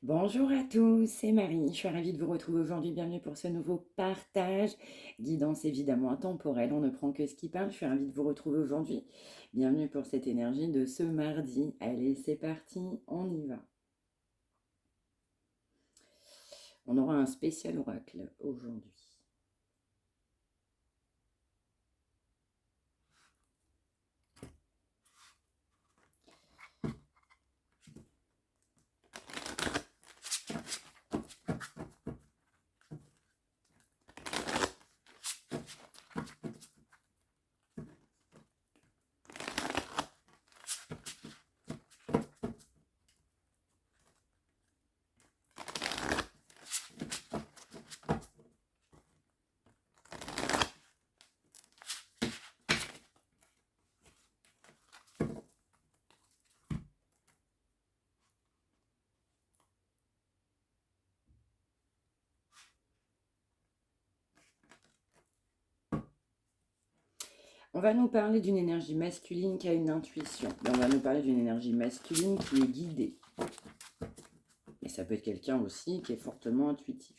Bonjour à tous, c'est Marie. Je suis ravie de vous retrouver aujourd'hui. Bienvenue pour ce nouveau partage. Guidance évidemment intemporelle, on ne prend que ce qui parle. Je suis ravie de vous retrouver aujourd'hui. Bienvenue pour cette énergie de ce mardi. Allez, c'est parti, on y va. On aura un spécial oracle aujourd'hui. On va nous parler d'une énergie masculine qui a une intuition. Et on va nous parler d'une énergie masculine qui est guidée. Et ça peut être quelqu'un aussi qui est fortement intuitif.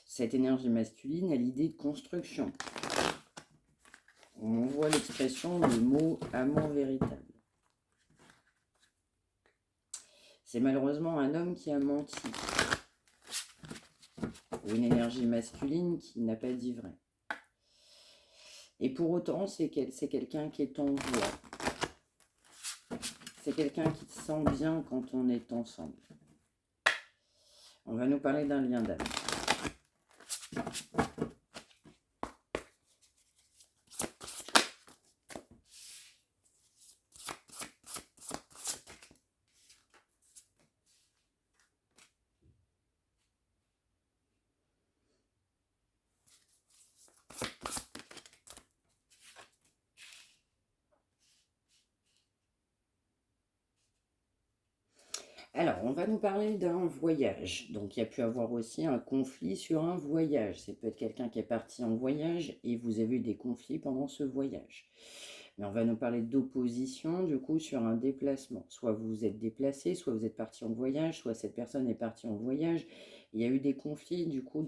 Cette énergie masculine a l'idée de construction. On voit l'expression, le mot amour véritable. C'est malheureusement un homme qui a menti. Ou une énergie masculine qui n'a pas dit vrai. Et pour autant, c'est quelqu'un qui est en voie. C'est quelqu'un qui se sent bien quand on est ensemble. On va nous parler d'un lien d'âme. Alors, on va nous parler d'un voyage. Donc, il y a pu avoir aussi un conflit sur un voyage. C'est peut-être quelqu'un qui est parti en voyage et vous avez eu des conflits pendant ce voyage. Mais on va nous parler d'opposition, du coup, sur un déplacement. Soit vous vous êtes déplacé, soit vous êtes parti en voyage, soit cette personne est partie en voyage. Il y a eu des conflits, du coup,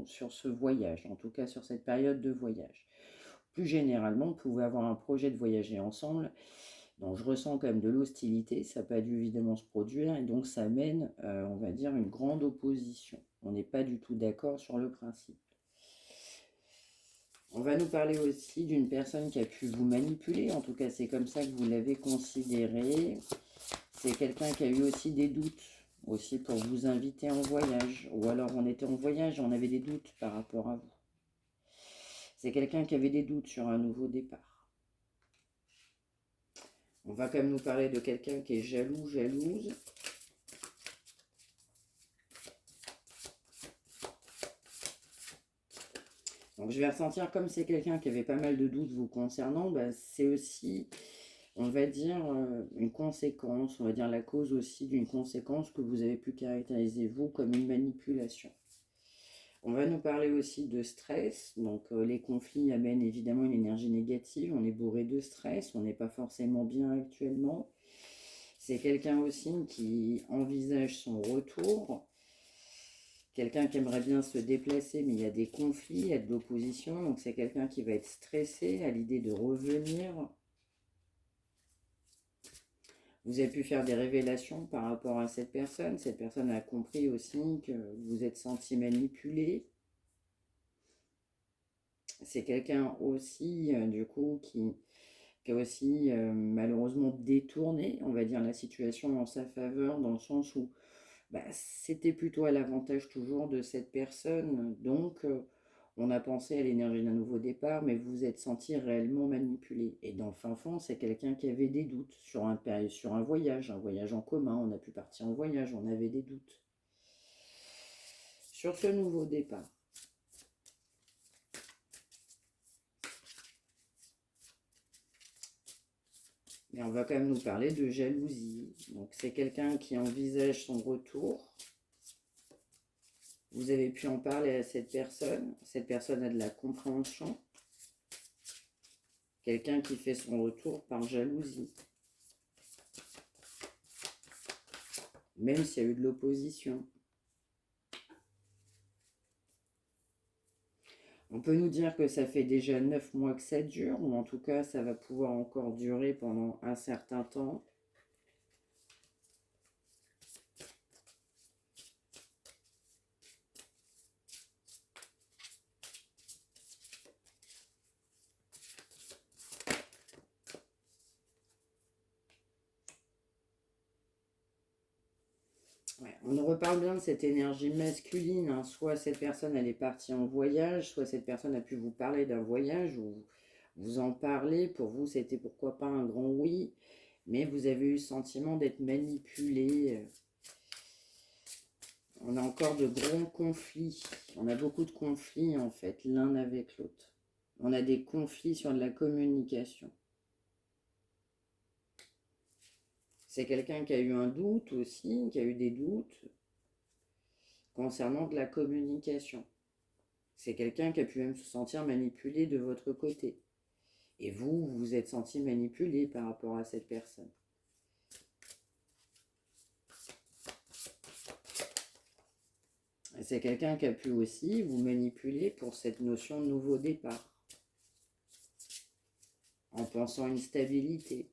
sur ce voyage, en tout cas sur cette période de voyage. Plus généralement, vous pouvez avoir un projet de voyager ensemble. Donc je ressens quand même de l'hostilité, ça n'a pas dû évidemment se produire, et donc ça mène, on va dire, une grande opposition. On n'est pas du tout d'accord sur le principe. On va nous parler aussi d'une personne qui a pu vous manipuler, en tout cas c'est comme ça que vous l'avez considéré. C'est quelqu'un qui a eu aussi des doutes, aussi pour vous inviter en voyage, ou alors on était en voyage et on avait des doutes par rapport à vous. C'est quelqu'un qui avait des doutes sur un nouveau départ. On va quand même nous parler de quelqu'un qui est jaloux, jalouse. Donc je vais ressentir comme c'est quelqu'un qui avait pas mal de doutes vous concernant, bah, c'est aussi, on va dire, une conséquence, on va dire la cause aussi d'une conséquence que vous avez pu caractériser vous comme une manipulation. On va nous parler aussi de stress, donc les conflits amènent évidemment une énergie négative, on est bourré de stress, on n'est pas forcément bien actuellement. C'est quelqu'un aussi qui envisage son retour, quelqu'un qui aimerait bien se déplacer, mais il y a des conflits, il y a de l'opposition, donc c'est quelqu'un qui va être stressé à l'idée de revenir. Vous avez pu faire des révélations par rapport à cette personne a compris aussi que vous vous êtes senti manipulé. C'est quelqu'un aussi, du coup, qui a aussi malheureusement détourné, on va dire, la situation en sa faveur, dans le sens où bah, c'était plutôt à l'avantage toujours de cette personne. Donc, on a pensé à l'énergie d'un nouveau départ, mais vous vous êtes senti réellement manipulé. Et dans le fin fond, c'est quelqu'un qui avait des doutes sur un voyage en commun. On a pu partir en voyage, on avait des doutes sur ce nouveau départ. Mais on va quand même nous parler de jalousie. Donc, c'est quelqu'un qui envisage son retour. Vous avez pu en parler à cette personne. Cette personne a de la compréhension. Quelqu'un qui fait son retour par jalousie. même s'il y a eu de l'opposition. On peut nous dire que ça fait déjà 9 mois que ça dure, ou en tout cas ça va pouvoir encore durer pendant un certain temps. Ouais, on nous reparle bien de cette énergie masculine, hein. Soit cette personne elle est partie en voyage, soit cette personne a pu vous parler d'un voyage, ou vous en parlez, pour vous c'était pourquoi pas un grand oui, mais vous avez eu le sentiment d'être manipulé. On a encore de grands conflits, on a beaucoup de conflits en fait, l'un avec l'autre. On a des conflits sur de la communication. C'est quelqu'un qui a eu un doute aussi, qui a eu des doutes concernant de la communication. C'est quelqu'un qui a pu même se sentir manipulé de votre côté. Et vous, vous vous êtes senti manipulé par rapport à cette personne. C'est quelqu'un qui a pu aussi vous manipuler pour cette notion de nouveau départ, en pensant à une stabilité.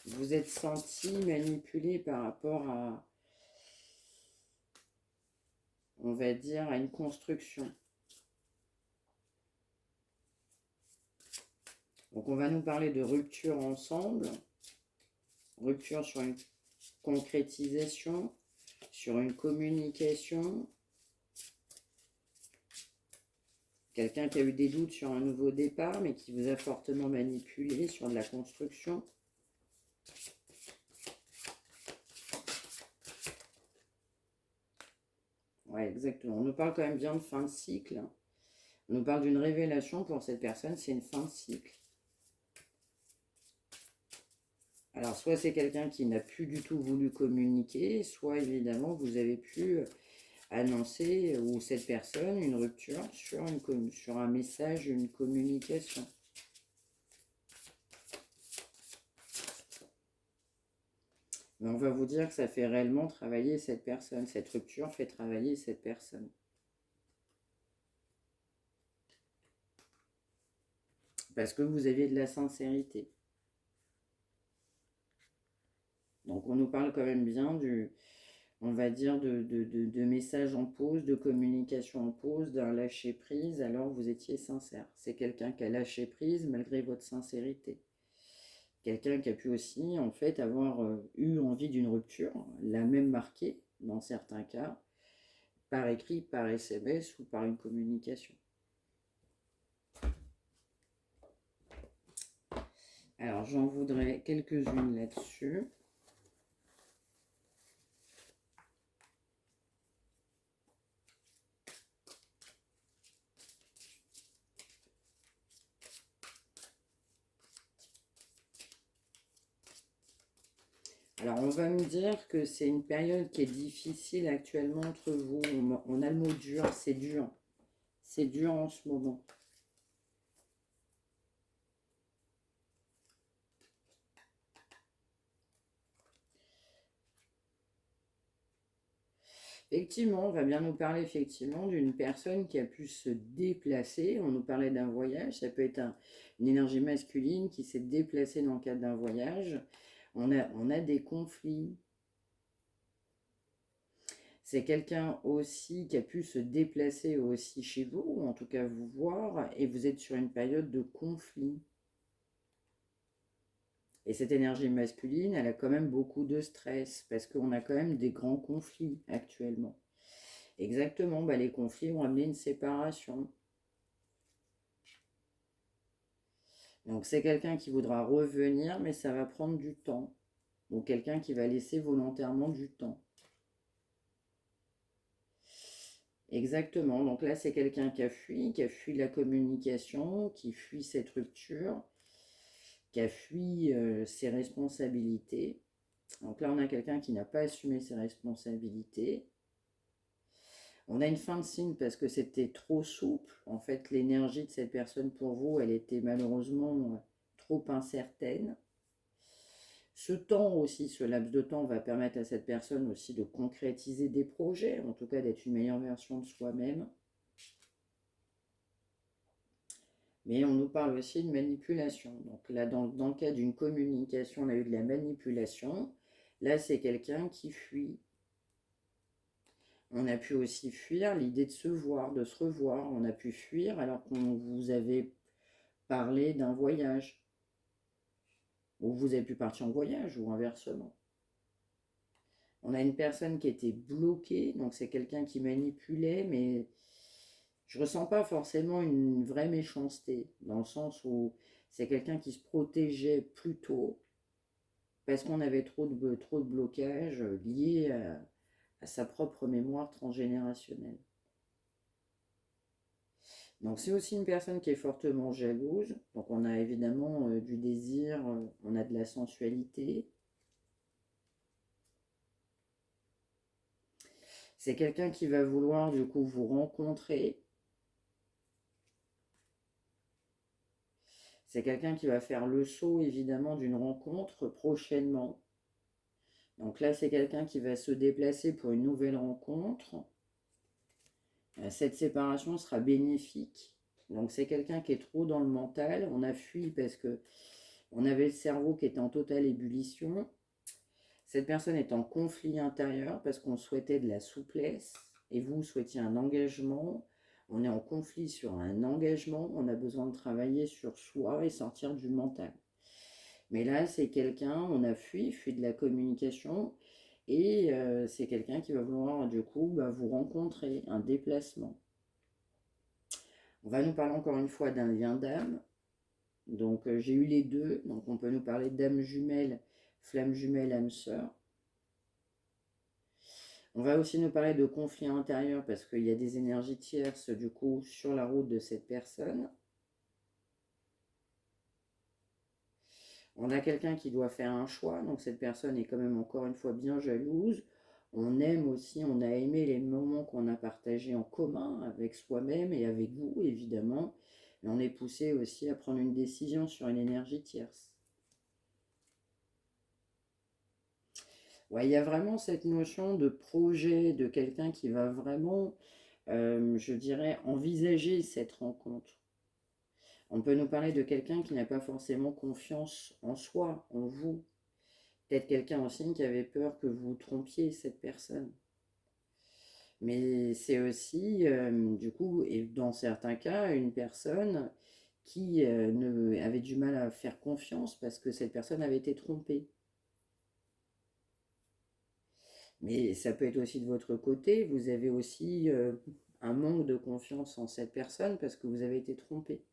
Vous êtes senti manipulé par rapport à, on va dire, à une construction. Donc on va nous parler de rupture ensemble, rupture sur une concrétisation, sur une communication. Quelqu'un qui a eu des doutes sur un nouveau départ, mais qui vous a fortement manipulé sur de la construction. Ouais, exactement. On nous parle quand même bien de fin de cycle. On nous parle d'une révélation pour cette personne, c'est une fin de cycle. Alors, soit c'est quelqu'un qui n'a plus du tout voulu communiquer, soit évidemment vous avez pu annoncer, ou cette personne, une rupture sur un message, une communication. Mais on va vous dire que ça fait réellement travailler cette personne. Cette rupture fait travailler cette personne. Parce que vous aviez de la sincérité. Donc on nous parle quand même bien on va dire, de messages en pause, de communication en pause, d'un lâcher prise, alors vous étiez sincère. C'est quelqu'un qui a lâché prise malgré votre sincérité. Quelqu'un qui a pu aussi, en fait, avoir eu envie d'une rupture, la même marquée, dans certains cas, par écrit, par SMS ou par une communication. Alors, j'en voudrais quelques-unes là-dessus. Alors, on va me dire que c'est une période qui est difficile actuellement entre vous. On a le mot dur, c'est dur. C'est dur en ce moment. Effectivement, on va bien nous parler effectivement d'une personne qui a pu se déplacer. On nous parlait d'un voyage, ça peut être une énergie masculine qui s'est déplacée dans le cadre d'un voyage. On a des conflits. C'est quelqu'un aussi qui a pu se déplacer aussi chez vous, ou en tout cas vous voir, et vous êtes sur une période de conflit. Et cette énergie masculine, elle a quand même beaucoup de stress, parce qu'on a quand même des grands conflits actuellement. Exactement, les conflits ont amené une séparation. Donc c'est quelqu'un qui voudra revenir, mais ça va prendre du temps. Ou quelqu'un qui va laisser volontairement du temps. Exactement, donc là c'est quelqu'un qui a fui la communication, qui fuit cette rupture, qui a fui ses responsabilités. Donc là on a quelqu'un qui n'a pas assumé ses responsabilités. On a une fin de signe parce que c'était trop souple. En fait, l'énergie de cette personne pour vous, elle était malheureusement trop incertaine. Ce temps aussi, ce laps de temps va permettre à cette personne aussi de concrétiser des projets, en tout cas d'être une meilleure version de soi-même. Mais on nous parle aussi de manipulation. Donc là, dans le cas d'une communication, on a eu de la manipulation. Là, c'est quelqu'un qui fuit. On a pu aussi fuir l'idée de se voir, de se revoir. On a pu fuir alors qu'on vous avait parlé d'un voyage. Ou vous avez pu partir en voyage, ou inversement. On a une personne qui était bloquée, donc c'est quelqu'un qui manipulait, mais je ressens pas forcément une vraie méchanceté, dans le sens où c'est quelqu'un qui se protégeait plutôt parce qu'on avait trop de blocages liés à sa propre mémoire transgénérationnelle. Donc c'est aussi une personne qui est fortement jalouse, donc on a évidemment du désir, on a de la sensualité. C'est quelqu'un qui va vouloir du coup vous rencontrer. C'est quelqu'un qui va faire le saut évidemment d'une rencontre prochainement. Donc là, c'est quelqu'un qui va se déplacer pour une nouvelle rencontre. Cette séparation sera bénéfique. Donc c'est quelqu'un qui est trop dans le mental. On a fui parce que on avait le cerveau qui était en totale ébullition. Cette personne est en conflit intérieur parce qu'on souhaitait de la souplesse et vous souhaitiez un engagement. On est en conflit sur un engagement. On a besoin de travailler sur soi et sortir du mental. Mais là, c'est quelqu'un, on a fui de la communication, et c'est quelqu'un qui va vouloir du coup vous rencontrer, un déplacement. On va nous parler encore une fois d'un lien d'âme. Donc j'ai eu les deux, donc on peut nous parler d'âme jumelle, flamme jumelle, âme sœur. On va aussi nous parler de conflit intérieur parce qu'il y a des énergies tierces du coup sur la route de cette personne. On a quelqu'un qui doit faire un choix, donc cette personne est quand même encore une fois bien jalouse. On aime aussi, on a aimé les moments qu'on a partagés en commun avec soi-même et avec vous, évidemment. Mais on est poussé aussi à prendre une décision sur une énergie tierce. Ouais, il y a vraiment cette notion de projet, de quelqu'un qui va vraiment, je dirais, envisager cette rencontre. On peut nous parler de quelqu'un qui n'a pas forcément confiance en soi, en vous. Peut-être quelqu'un aussi qui avait peur que vous trompiez cette personne. Mais c'est aussi, du coup, et dans certains cas, une personne qui avait du mal à faire confiance parce que cette personne avait été trompée. Mais ça peut être aussi de votre côté, vous avez aussi un manque de confiance en cette personne parce que vous avez été trompé.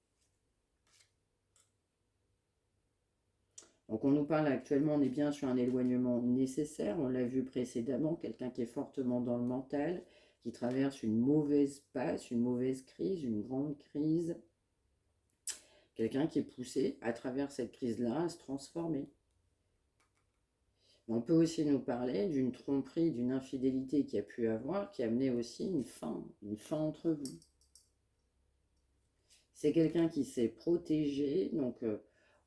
Donc on nous parle actuellement, on est bien sur un éloignement nécessaire, on l'a vu précédemment, quelqu'un qui est fortement dans le mental, qui traverse une mauvaise passe, une mauvaise crise, une grande crise. Quelqu'un qui est poussé à travers cette crise-là à se transformer. On peut aussi nous parler d'une tromperie, d'une infidélité qui a pu avoir, qui a amené aussi une fin entre vous. C'est quelqu'un qui s'est protégé, donc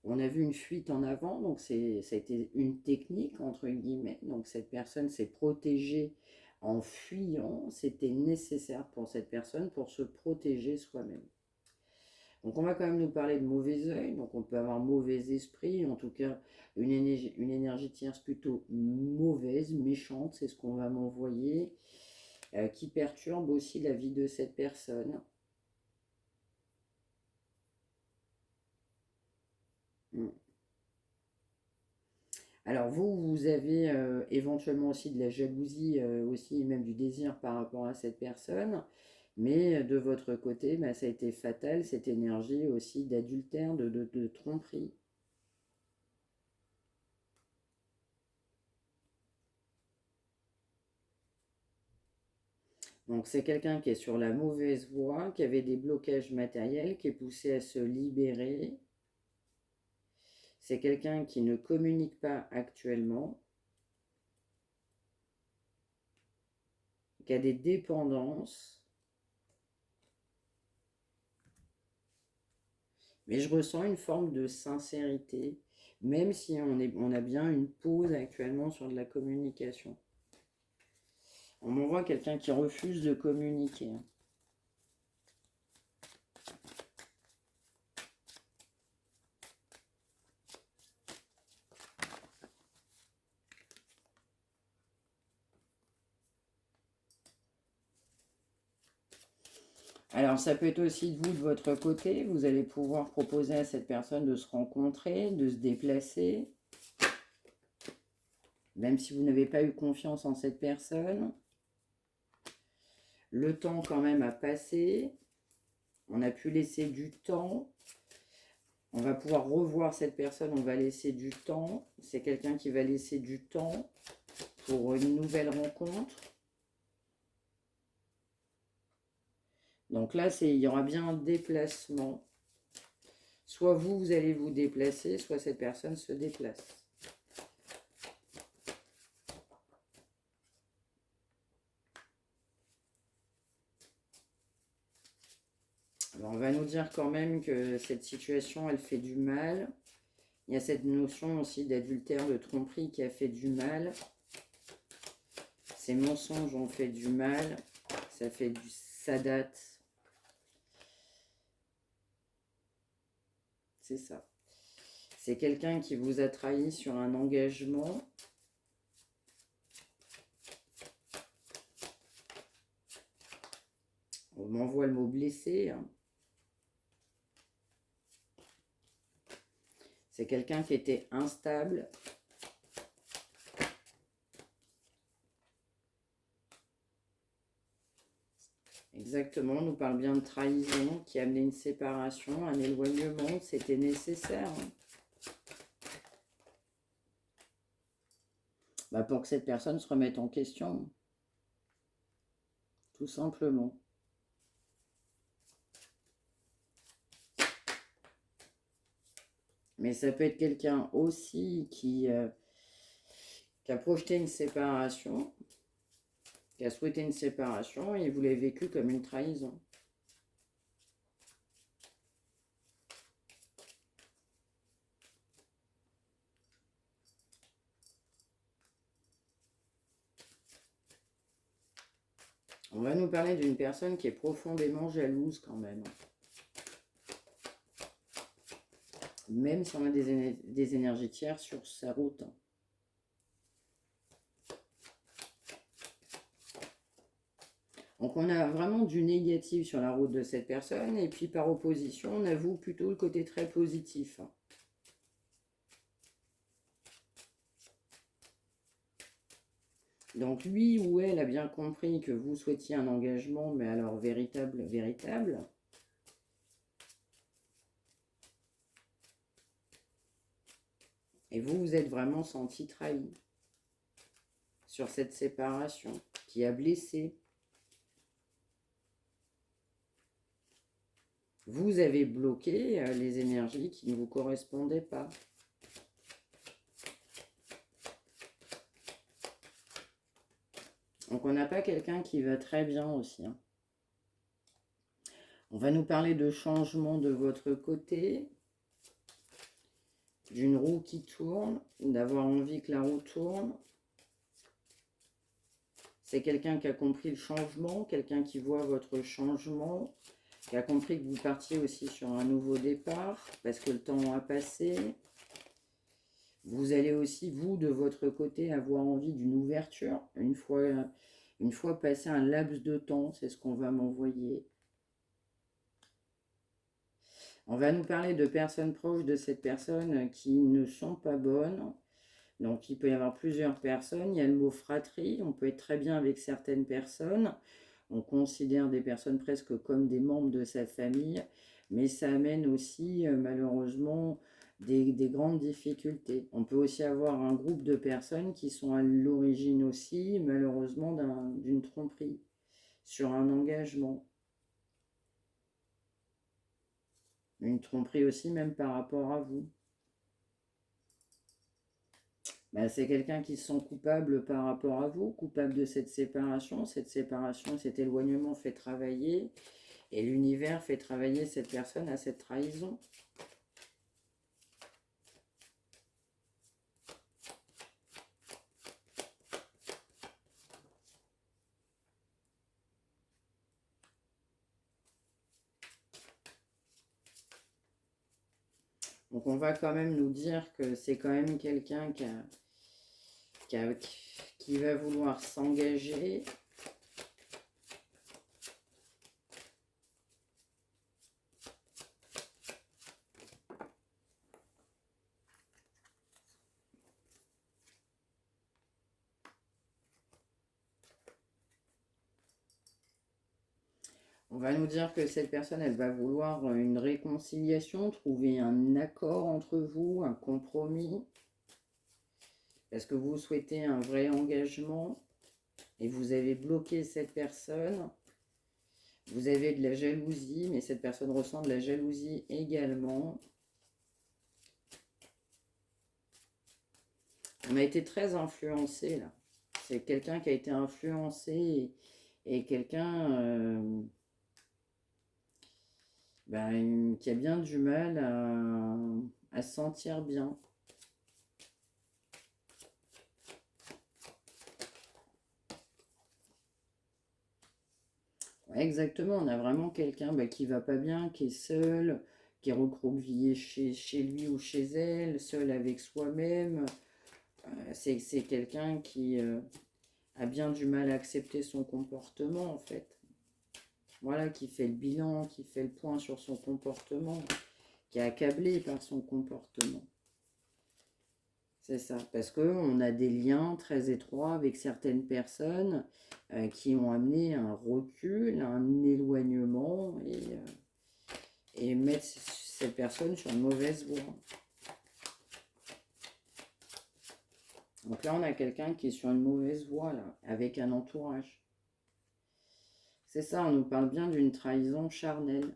on a vu une fuite en avant, donc ça a été une technique, entre guillemets, donc cette personne s'est protégée en fuyant, c'était nécessaire pour cette personne pour se protéger soi-même. Donc on va quand même nous parler de mauvais œil, donc on peut avoir mauvais esprit, en tout cas une énergie tierce plutôt mauvaise, méchante, c'est ce qu'on va m'envoyer, qui perturbe aussi la vie de cette personne. Alors vous avez éventuellement aussi de la jalousie, aussi même du désir par rapport à cette personne, mais de votre côté, ça a été fatal, cette énergie aussi d'adultère, de tromperie. Donc c'est quelqu'un qui est sur la mauvaise voie, qui avait des blocages matériels, qui est poussé à se libérer. C'est quelqu'un qui ne communique pas actuellement, qui a des dépendances. Mais je ressens une forme de sincérité. Même si on a bien une pause actuellement sur de la communication. On m'envoie quelqu'un qui refuse de communiquer. Alors, ça peut être aussi vous de votre côté. Vous allez pouvoir proposer à cette personne de se rencontrer, de se déplacer. Même si vous n'avez pas eu confiance en cette personne. Le temps quand même a passé. On a pu laisser du temps. On va pouvoir revoir cette personne. On va laisser du temps. C'est quelqu'un qui va laisser du temps pour une nouvelle rencontre. Donc là, il y aura bien un déplacement. Soit vous, vous allez vous déplacer, soit cette personne se déplace. Alors, on va nous dire quand même que cette situation, elle fait du mal. Il y a cette notion aussi d'adultère, de tromperie qui a fait du mal. Ces mensonges ont fait du mal. Ça date. C'est ça. C'est quelqu'un qui vous a trahi sur un engagement. On m'envoie le mot blessé. Hein. C'est quelqu'un qui était instable. Exactement, on nous parle bien de trahison qui a amené une séparation, un éloignement, c'était nécessaire. Bah pour que cette personne se remette en question. Tout simplement. Mais ça peut être quelqu'un aussi qui a projeté une séparation, qui a souhaité une séparation et vous l'avez vécu comme une trahison. On va nous parler d'une personne qui est profondément jalouse quand même. Même si on a des énergies tiers sur sa route. Donc on a vraiment du négatif sur la route de cette personne. Et puis par opposition, on a vous plutôt le côté très positif. Donc lui ou elle a bien compris que vous souhaitiez un engagement, mais alors véritable. Et vous, vous êtes vraiment senti trahi sur cette séparation qui a blessé. Vous avez bloqué les énergies qui ne vous correspondaient pas. Donc on n'a pas quelqu'un qui va très bien aussi. Hein. On va nous parler de changement de votre côté, d'une roue qui tourne, d'avoir envie que la roue tourne. C'est quelqu'un qui a compris le changement, quelqu'un qui voit votre changement, qui a compris que vous partiez aussi sur un nouveau départ, parce que le temps a passé. Vous allez aussi, vous, de votre côté, avoir envie d'une ouverture, une fois passé un laps de temps, c'est ce qu'on va m'envoyer. On va nous parler de personnes proches de cette personne qui ne sont pas bonnes. Donc, il peut y avoir plusieurs personnes. Il y a le mot fratrie. On peut être très bien avec certaines personnes. On considère des personnes presque comme des membres de sa famille. Mais ça amène aussi, malheureusement, des grandes difficultés. On peut aussi avoir un groupe de personnes qui sont à l'origine aussi, malheureusement, d'une tromperie sur un engagement. Une tromperie aussi, même par rapport à vous. Ben, c'est quelqu'un qui se sent coupable par rapport à vous, coupable de cette séparation. Cette séparation, cet éloignement fait travailler. Et l'univers fait travailler cette personne à cette trahison. Donc on va quand même nous dire que c'est quand même quelqu'un qui va vouloir s'engager. On va nous dire que cette personne, elle va vouloir une réconciliation, trouver un accord entre vous, un compromis. Parce que vous souhaitez un vrai engagement et vous avez bloqué cette personne. Vous avez de la jalousie, mais cette personne ressent de la jalousie également. On a été très influencé là. C'est quelqu'un qui a été influencé et quelqu'un qui a bien du mal à se sentir bien. Ouais, exactement, on a vraiment quelqu'un qui va pas bien, qui est seul, qui est recroquevillé chez lui ou chez elle, seul avec soi-même. C'est quelqu'un qui a bien du mal à accepter son comportement en fait. Voilà, qui fait le bilan, qui fait le point sur son comportement, qui est accablé par son comportement. C'est ça, parce qu'on a des liens très étroits avec certaines personnes qui ont amené un recul, un éloignement et mettre cette personne sur une mauvaise voie. Donc là, on a quelqu'un qui est sur une mauvaise voie, là, avec un entourage. C'est ça, on nous parle bien d'une trahison charnelle.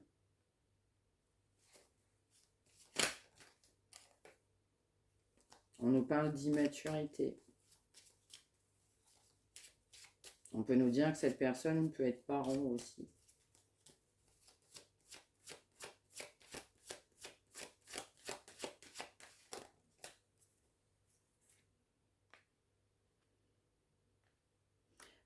On nous parle d'immaturité. On peut nous dire que cette personne peut être parent aussi.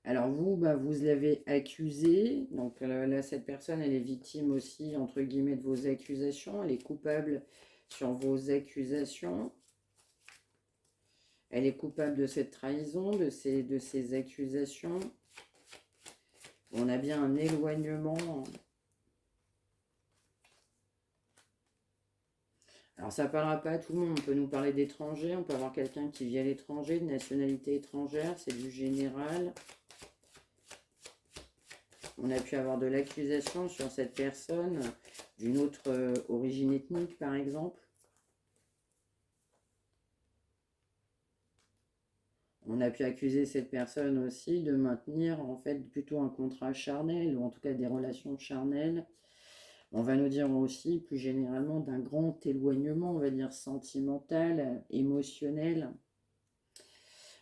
Alors vous, vous l'avez accusé. Donc là, cette personne, elle est victime aussi, entre guillemets, de vos accusations. Elle est coupable sur vos accusations. Elle est coupable de cette trahison, de ces accusations. On a bien un éloignement. Alors ça ne parlera pas à tout le monde. On peut nous parler d'étrangers. On peut avoir quelqu'un qui vit à l'étranger, de nationalité étrangère. C'est du général. On a pu avoir de l'accusation sur cette personne d'une autre origine ethnique, par exemple. On a pu accuser cette personne aussi de maintenir en fait plutôt un contrat charnel, ou en tout cas des relations charnelles. On va nous dire aussi plus généralement d'un grand éloignement, on va dire sentimental, émotionnel.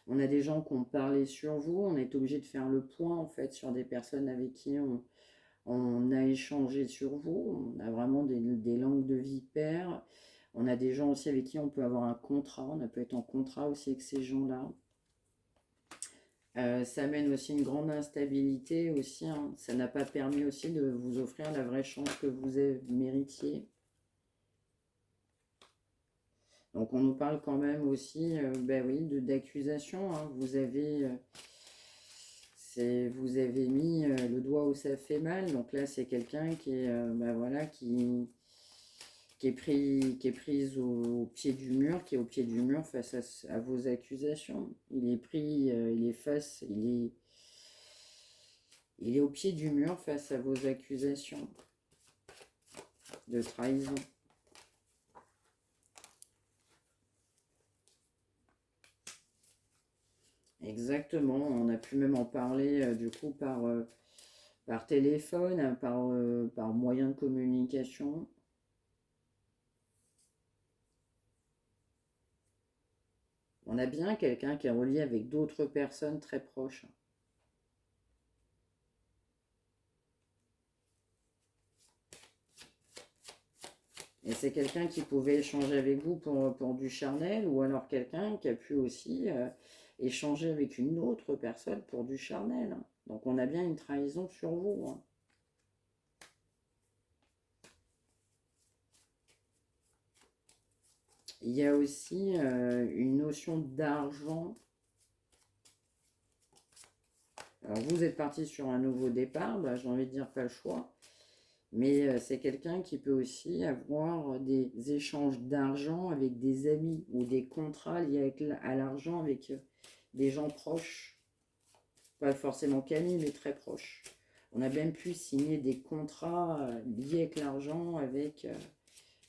On a des gens qui ont parlé sur vous, on est obligé de faire le point en fait sur des personnes avec qui on a échangé sur vous. On a vraiment des langues de vipère. On a des gens aussi avec qui on peut avoir un contrat, on peut être en contrat aussi avec ces gens-là. Ça amène aussi une grande instabilité aussi, hein. Ça n'a pas permis aussi de vous offrir la vraie chance que vous méritiez. Donc on nous parle quand même aussi oui, d'accusation, hein. Vous avez mis le doigt où ça fait mal. Donc là c'est quelqu'un qui est voilà, qui est prise au pied du mur, qui est au pied du mur face à vos accusations. Il est pris, il est au pied du mur face à vos accusations de trahison. Exactement, on a pu même en parler du coup par téléphone, par moyen de communication. On a bien quelqu'un qui est relié avec d'autres personnes très proches. Et c'est quelqu'un qui pouvait échanger avec vous pour du charnel, ou alors quelqu'un qui a pu aussi échanger avec une autre personne pour du charnel. Donc on a bien une trahison sur vous, hein. Il y a aussi une notion d'argent. Alors, vous êtes parti sur un nouveau départ, bah, j'ai envie de dire pas le choix. Mais c'est quelqu'un qui peut aussi avoir des échanges d'argent avec des amis ou des contrats liés à l'argent avec des gens proches. Pas forcément qu'amis, mais très proches. On a même pu signer des contrats liés avec l'argent avec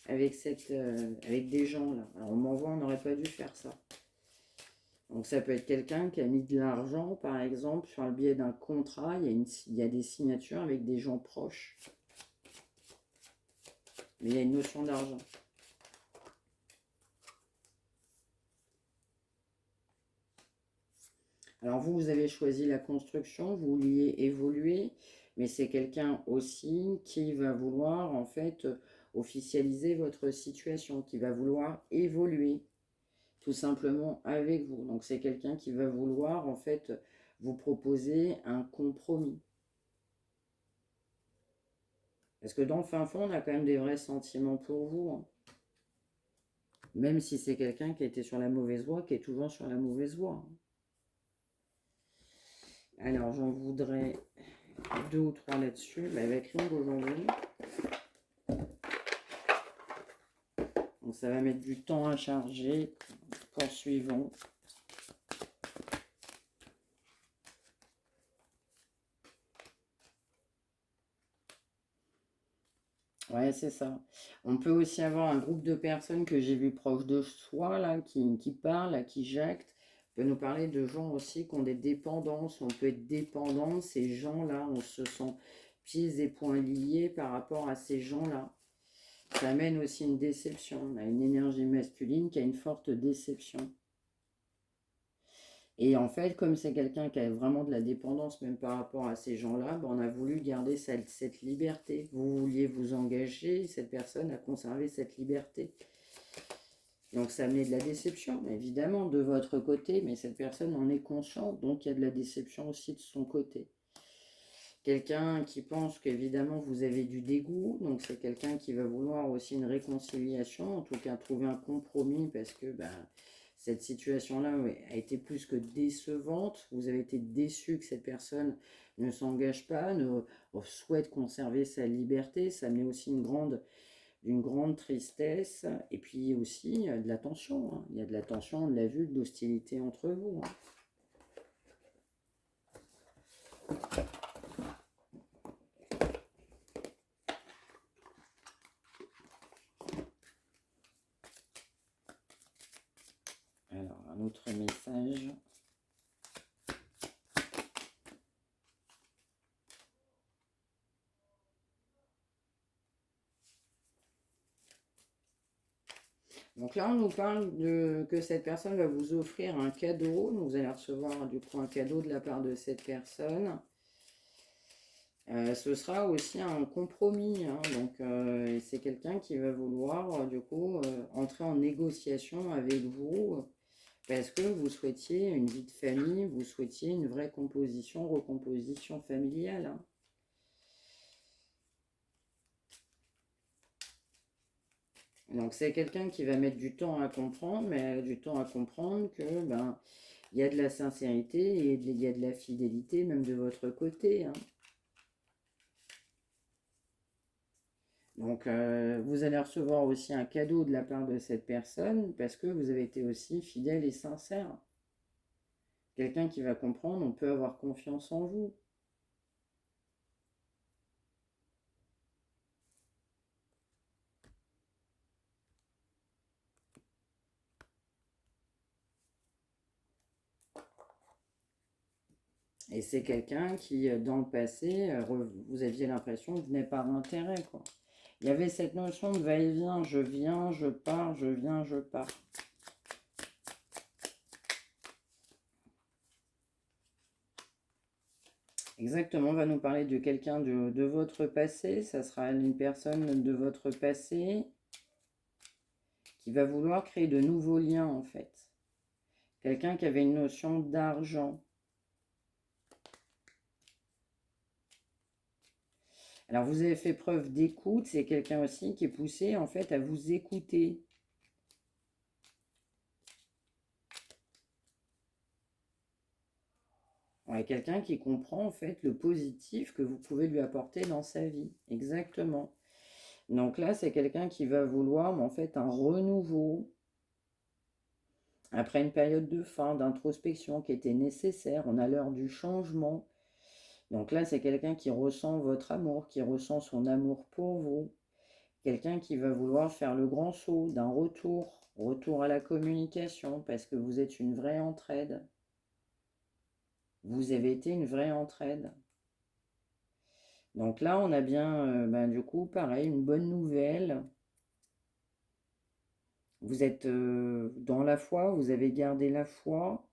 des gens là. Alors, on m'envoie, on n'aurait pas dû faire ça. Donc ça peut être quelqu'un qui a mis de l'argent, par exemple, sur le biais d'un contrat. Il y a des signatures avec des gens proches. Mais il y a une notion d'argent. Alors vous avez choisi la construction, vous vouliez évoluer, mais c'est quelqu'un aussi qui va vouloir en fait officialiser votre situation, qui va vouloir évoluer tout simplement avec vous. Donc c'est quelqu'un qui va vouloir en fait vous proposer un compromis. Parce que dans le fin fond, on a quand même des vrais sentiments pour vous, hein. Même si c'est quelqu'un qui a été sur la mauvaise voie, qui est toujours sur la mauvaise voie, hein. Alors j'en voudrais 2 ou 3 là-dessus, mais avec longue aujourd'hui. Donc ça va mettre du temps à charger. Poursuivons. Ouais, c'est ça. On peut aussi avoir un groupe de personnes que j'ai vu proches de soi, là, qui parlent, là, qui jactent. On peut nous parler de gens aussi qui ont des dépendances. On peut être dépendant. Ces gens-là, on se sent pieds et poings liés par rapport à ces gens-là. Ça amène aussi une déception. On a une énergie masculine qui a une forte déception. Et en fait, comme c'est quelqu'un qui a vraiment de la dépendance, même par rapport à ces gens-là, ben, on a voulu garder cette liberté. Vous vouliez vous engager, cette personne a conservé cette liberté. Donc ça amenait de la déception, évidemment, de votre côté, mais cette personne en est consciente, donc il y a de la déception aussi de son côté. Quelqu'un qui pense qu'évidemment vous avez du dégoût, donc c'est quelqu'un qui va vouloir aussi une réconciliation, en tout cas trouver un compromis, parce que ben, cette situation-là a été plus que décevante. Vous avez été déçu que cette personne ne s'engage pas, souhaite conserver sa liberté. Ça met aussi une grande tristesse. Et puis aussi de la tension, hein. Il y a de la tension, de la vue, de l'hostilité entre vous, hein. Alors, un autre message. Donc là, on nous parle que cette personne va vous offrir un cadeau. Donc vous allez recevoir du coup un cadeau de la part de cette personne. Ce sera aussi un compromis, hein. Donc c'est quelqu'un qui va vouloir du coup entrer en négociation avec vous parce que vous souhaitiez une vie de famille, vous souhaitiez une vraie recomposition familiale, hein. Donc c'est quelqu'un qui va mettre du temps à comprendre, mais elle a du temps à comprendre que ben il y a de la sincérité et il y a de la fidélité même de votre côté, hein. Donc, vous allez recevoir aussi un cadeau de la part de cette personne parce que vous avez été aussi fidèle et sincère. Quelqu'un qui va comprendre, on peut avoir confiance en vous. Et c'est quelqu'un qui, dans le passé, vous aviez l'impression que venait par intérêt, quoi. Il y avait cette notion de va-et-vient, je viens, je pars, je viens, je pars. Exactement, on va nous parler de quelqu'un de votre passé. Ça sera une personne de votre passé qui va vouloir créer de nouveaux liens, en fait. Quelqu'un qui avait une notion d'argent. Alors, vous avez fait preuve d'écoute. C'est quelqu'un aussi qui est poussé, en fait, à vous écouter. Ouais, quelqu'un qui comprend en fait le positif que vous pouvez lui apporter dans sa vie. Exactement. Donc là, c'est quelqu'un qui va vouloir en fait un renouveau après une période de fin, d'introspection qui était nécessaire. On a l'heure du changement. Donc là, c'est quelqu'un qui ressent votre amour, qui ressent son amour pour vous. Quelqu'un qui va vouloir faire le grand saut d'un retour à la communication, parce que vous êtes une vraie entraide. Vous avez été une vraie entraide. Donc là, on a bien, du coup, pareil, une bonne nouvelle. Vous êtes dans la foi, vous avez gardé la foi,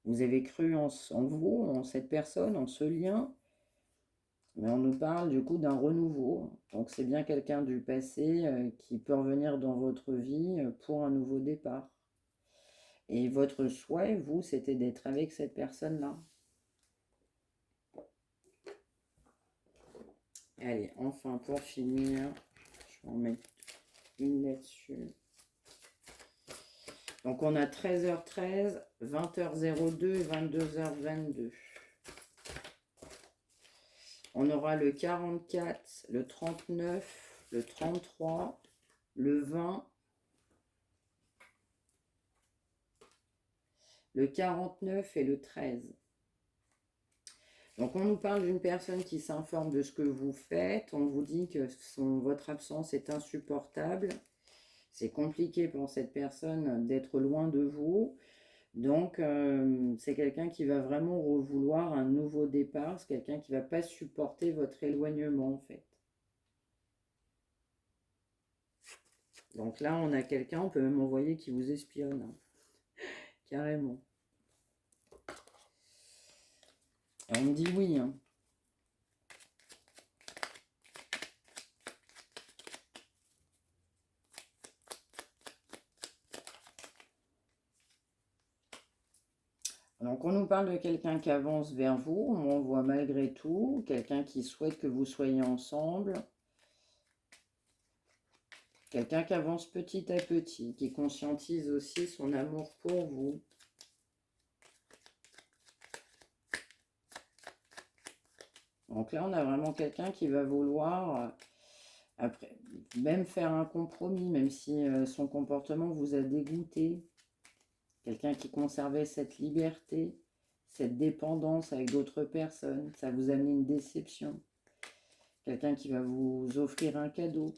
vous avez cru en vous, en cette personne, en ce lien. Mais on nous parle du coup d'un renouveau. Donc c'est bien quelqu'un du passé qui peut revenir dans votre vie pour un nouveau départ. Et votre souhait, vous, c'était d'être avec cette personne-là. Allez, enfin, pour finir, je vais en mettre une là-dessus. Donc, on a 13h13, 20h02 et 22h22. On aura le 44, le 39, le 33, le 20, le 49 et le 13. Donc, on nous parle d'une personne qui s'informe de ce que vous faites. On vous dit que votre absence est insupportable. C'est compliqué pour cette personne d'être loin de vous. Donc, c'est quelqu'un qui va vraiment vouloir un nouveau départ. C'est quelqu'un qui ne va pas supporter votre éloignement, en fait. Donc là, on a quelqu'un, on peut même envoyer qui vous espionne. Hein. Carrément. Et on me dit oui. Hein. Donc on nous parle de quelqu'un qui avance vers vous, on voit malgré tout, quelqu'un qui souhaite que vous soyez ensemble, quelqu'un qui avance petit à petit, qui conscientise aussi son amour pour vous. Donc là on a vraiment quelqu'un qui va vouloir, après, même faire un compromis, même si son comportement vous a dégoûté. Quelqu'un qui conservait cette liberté, cette dépendance avec d'autres personnes, ça vous a amené une déception. Quelqu'un qui va vous offrir un cadeau.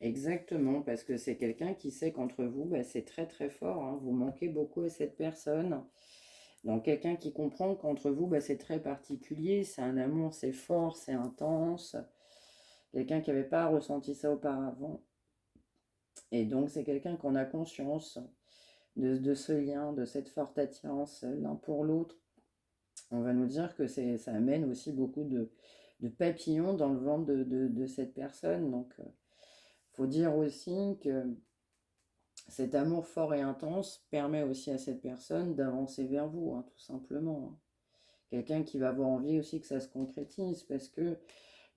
Exactement, parce que c'est quelqu'un qui sait qu'entre vous, c'est très très fort. Hein, vous manquez beaucoup à cette personne. Donc quelqu'un qui comprend qu'entre vous, c'est très particulier. C'est un amour, c'est fort, c'est intense. Quelqu'un qui n'avait pas ressenti ça auparavant. Et donc c'est quelqu'un qu'on a conscience de ce lien, de cette forte attirance l'un pour l'autre. On va nous dire que ça amène aussi beaucoup de papillons dans le ventre de cette personne. Donc faut dire aussi que cet amour fort et intense permet aussi à cette personne d'avancer vers vous, hein, tout simplement. Hein. Quelqu'un qui va avoir envie aussi que ça se concrétise, parce que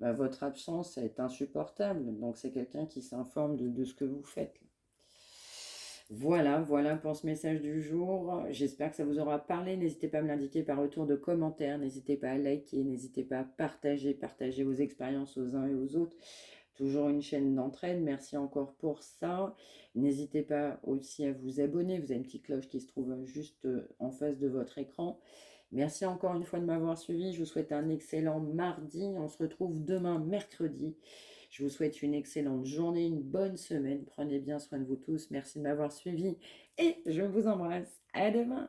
votre absence est insupportable. Donc c'est quelqu'un qui s'informe de ce que vous faites. Voilà pour ce message du jour. J'espère que ça vous aura parlé. N'hésitez pas à me l'indiquer par retour de commentaires. N'hésitez pas à liker. N'hésitez pas à partager vos expériences aux uns et aux autres. Toujours une chaîne d'entraide. Merci encore pour ça. N'hésitez pas aussi à vous abonner. Vous avez une petite cloche qui se trouve juste en face de votre écran. Merci encore une fois de m'avoir suivi. Je vous souhaite un excellent mardi. On se retrouve demain, mercredi. Je vous souhaite une excellente journée, une bonne semaine. Prenez bien soin de vous tous. Merci de m'avoir suivi et je vous embrasse. À demain.